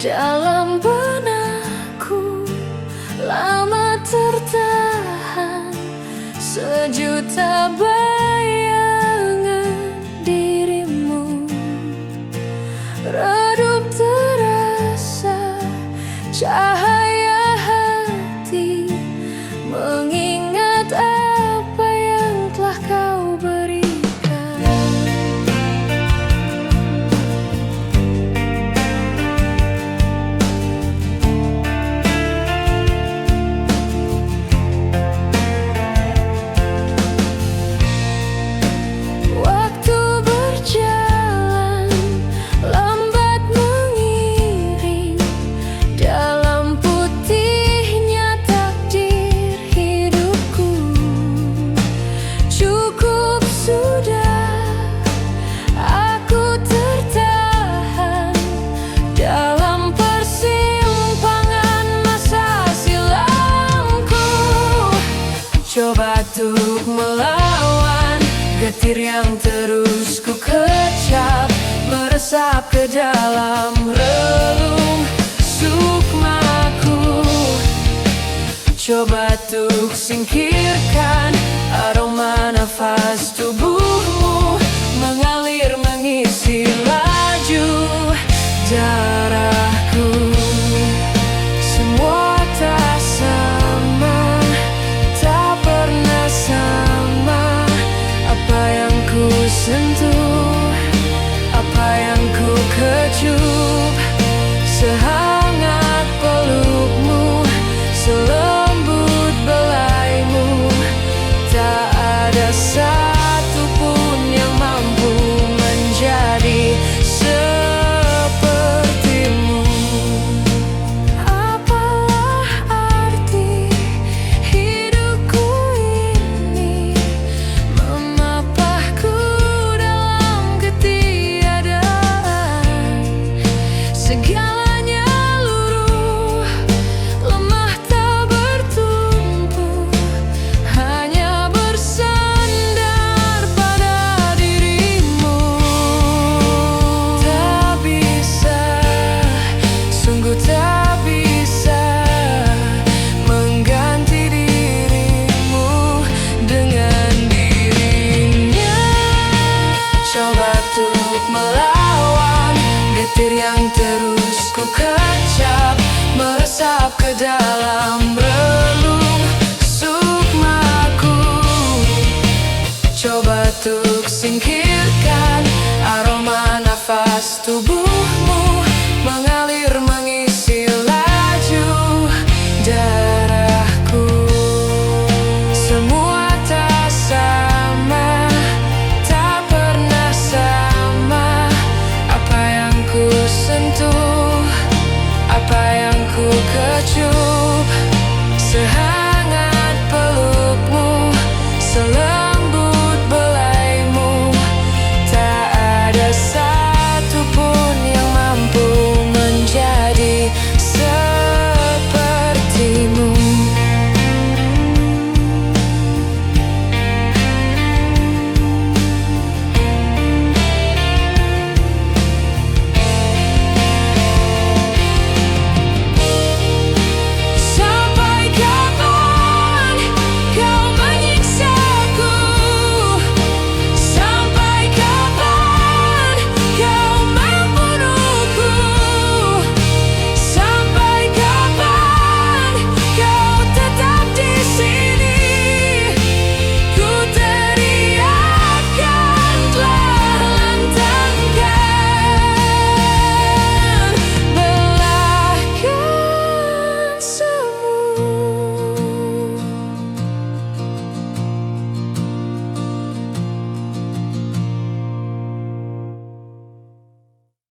Dalam benakku lama tertahan sejuta bayangan dirimu. Redup terasa cahaya hati mengingat apa yang telah kau berikan. Waktu berjalan lambat mengiring dalam putihnya takdir hidupku. Cukup sudah aku tertahan dalam persimpangan masa silamku. Coba untuk melawan getir yang terus ku kecap, meresap ke dalam relung sukmaku. Coba untuk singkirkan aroma nafas tubuhmu mengalir mengisi laju darahku. Semua tak sama, tak pernah sama. Apa yang ku sentuh, apa yang ku kecup, sehangat pelukmu, selembut belaimu. Tak ada satupun yang mampu menjadi sepertimu. Apalah arti hidupku ini, memapahku dalam ketiadaan. Segalanya luruh, lemah tak bertumpu, hanya bersandar pada dirimu. Tak bisa, sungguh tak bisa mengganti dirimu dengan dirinya. Coba untuk melawan getir yang terus ku kecap, meresap ke dalam relung sukmaku. Coba untuk singkirkan aroma nafas tubuhmu